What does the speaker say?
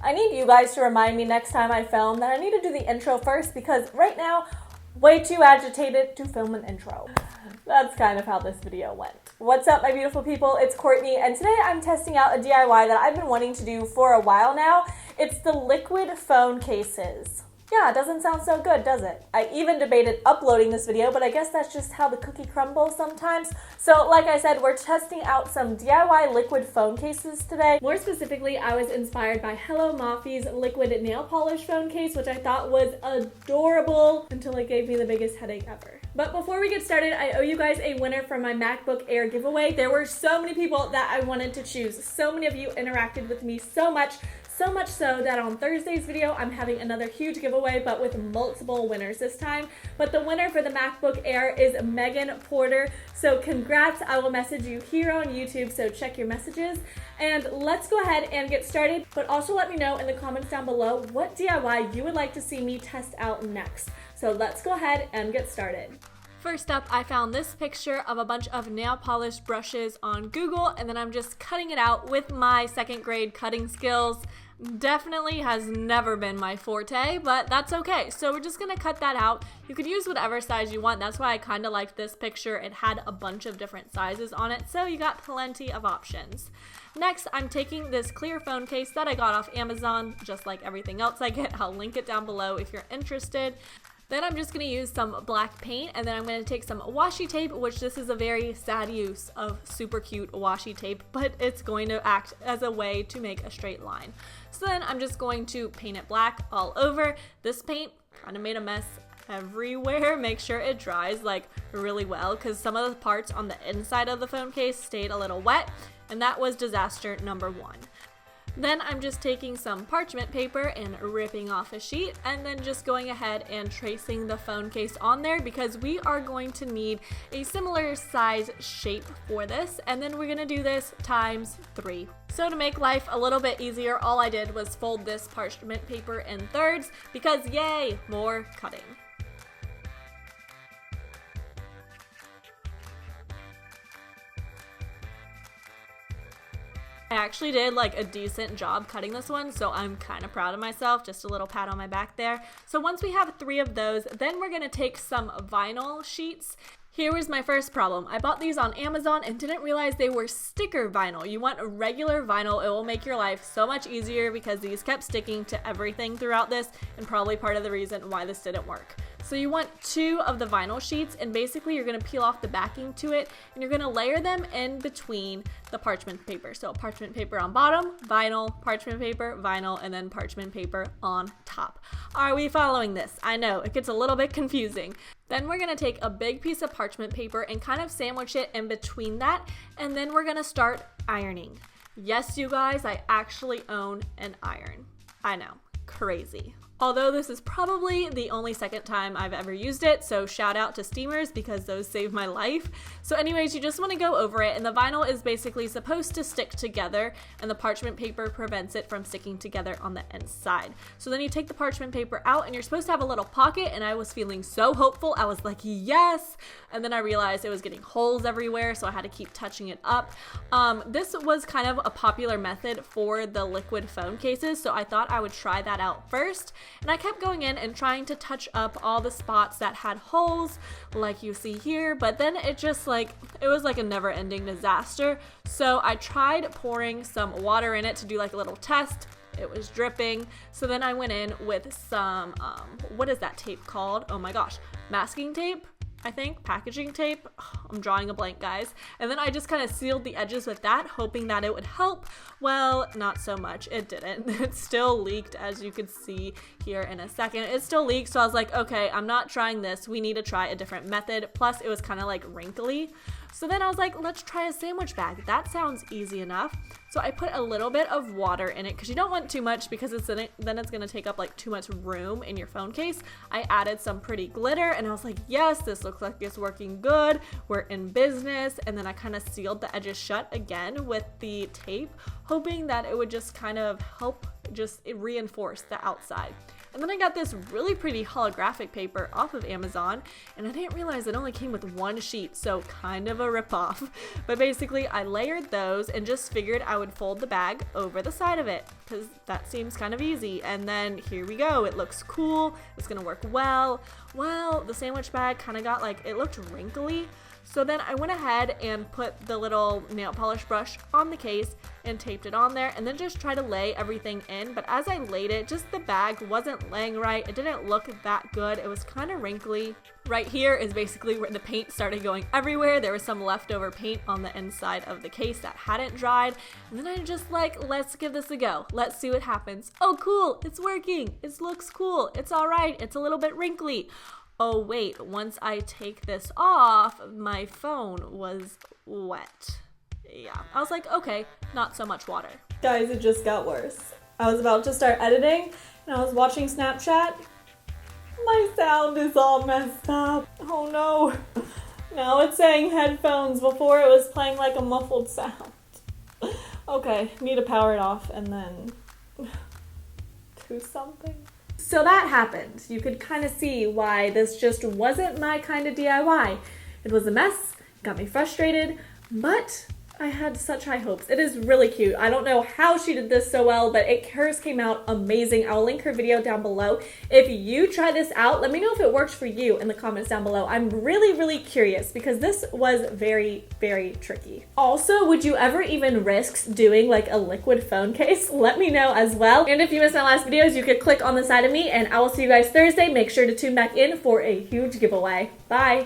I need you guys to remind me next time I film that I need to do the intro first because right now, way too agitated to film an intro. That's kind of how this video went. What's up, my beautiful people? It's Courtney, and today I'm testing out a DIY that I've been wanting to do for a while now. It's the liquid phone cases. Yeah, it doesn't sound so good, does it? I even debated uploading this video, but I guess that's just how the cookie crumbles sometimes. So like I said, we're testing out some DIY liquid phone cases today. More specifically, I was inspired by HelloMaphie's liquid nail polish phone case, which I thought was adorable until it gave me the biggest headache ever. But before we get started, I owe you guys a winner from my MacBook Air giveaway. There were so many people that I wanted to choose. So many of you interacted with me so much so that on Thursday's video, I'm having another huge giveaway, but with multiple winners this time. But the winner for the MacBook Air is Megan Porter. So congrats, I will message you here on YouTube, so check your messages. And let's go ahead and get started, but also let me know in the comments down below what DIY you would like to see me test out next. So let's go ahead and get started. First up, I found this picture of a bunch of nail polish brushes on Google, and then I'm just cutting it out with my second grade cutting skills. Definitely has never been my forte, but that's okay. So we're just gonna cut that out. You could use whatever size you want. That's why I kind of liked this picture. It had a bunch of different sizes on it, so you got plenty of options. Next, I'm taking this clear phone case that I got off Amazon, just like everything else I get. I'll link it down below if you're interested. Then I'm just going to use some black paint, and then I'm going to take some washi tape, which this is a very sad use of super cute washi tape, but it's going to act as a way to make a straight line. So then I'm just going to paint it black all over. This paint kind of made a mess everywhere. Make sure it dries like really well, because some of the parts on the inside of the phone case stayed a little wet, and that was disaster number one. Then I'm just taking some parchment paper and ripping off a sheet, and then just going ahead and tracing the phone case on there because we are going to need a similar size shape for this, and then we're going to do this times 3. So to make life a little bit easier, all I did was fold this parchment paper in thirds because yay, more cutting. I actually did like a decent job cutting this one, so I'm kind of proud of myself. Just a little pat on my back there. So once we have 3 of those, then we're gonna take some vinyl sheets. Here was my first problem. I bought these on Amazon and didn't realize they were sticker vinyl. You want a regular vinyl. It will make your life so much easier because these kept sticking to everything throughout this, and probably part of the reason why this didn't work. So you want 2 of the vinyl sheets, and basically you're going to peel off the backing to it, and you're going to layer them in between the parchment paper. So parchment paper on bottom, vinyl, parchment paper, vinyl, and then parchment paper on top. Are we following this? I know, it gets a little bit confusing. Then we're going to take a big piece of parchment paper and kind of sandwich it in between that, and then we're going to start ironing. Yes, you guys, I actually own an iron. I know, crazy. Although this is probably the only second time I've ever used it, so shout out to steamers because those saved my life. So anyways, you just want to go over it, and the vinyl is basically supposed to stick together, and the parchment paper prevents it from sticking together on the inside. So then you take the parchment paper out, and you're supposed to have a little pocket, and I was feeling so hopeful. I was like, yes! And then I realized it was getting holes everywhere, so I had to keep touching it up. This was kind of a popular method for the liquid phone cases, so I thought I would try that out first. And I kept going in and trying to touch up all the spots that had holes, like you see here, but then it just it was like a never-ending disaster. So I tried pouring some water in it to do like a little test. It was dripping. So then I went in with some, what is that tape called? Oh my gosh, masking tape? I think, packaging tape. I'm drawing a blank, guys. And then I just kind of sealed the edges with that, hoping that it would help. Well, not so much. It didn't. It still leaked, as you could see here in a second. It still leaked, so I was like, okay, I'm not trying this. We need to try a different method. Plus, it was kind of like wrinkly. So then I was like, let's try a sandwich bag. That sounds easy enough. So I put a little bit of water in it because you don't want too much because then it's going to take up like too much room in your phone case. I added some pretty glitter and I was like, yes, this looks like it's working good. We're in business. And then I kind of sealed the edges shut again with the tape, hoping that it would just kind of help just reinforce the outside. And then I got this really pretty holographic paper off of Amazon, and I didn't realize it only came with one sheet, so kind of a ripoff. But basically I layered those and just figured I would fold the bag over the side of it, because that seems kind of easy. And then here we go. It looks cool. It's gonna work well. Well, the sandwich bag kind of got like, it looked wrinkly. So then I went ahead and put the little nail polish brush on the case and taped it on there, and then just try to lay everything in. But as I laid it, just the bag wasn't laying right. It didn't look that good. It was kind of wrinkly. Right here is basically where the paint started going everywhere. There was some leftover paint on the inside of the case that hadn't dried. And then I just like, let's give this a go. Let's see what happens. Oh, cool. It's working. It looks cool. It's all right. It's a little bit wrinkly. Oh wait, once I take this off, my phone was wet. Yeah, I was like, okay, not so much water. Guys, it just got worse. I was about to start editing and I was watching Snapchat. My sound is all messed up. Oh no. Now it's saying headphones. Before it was playing like a muffled sound. Okay, need to power it off and then do something. So that happened. You could kind of see why this just wasn't my kind of DIY. It was a mess, got me frustrated, but I had such high hopes. It is really cute. I don't know how she did this so well, but hers came out amazing. I'll link her video down below. If you try this out, let me know if it works for you in the comments down below. I'm really, really curious because this was very, very tricky. Also, would you ever even risk doing like a liquid phone case? Let me know as well. And if you missed my last videos, you could click on the side of me, and I will see you guys Thursday. Make sure to tune back in for a huge giveaway. Bye.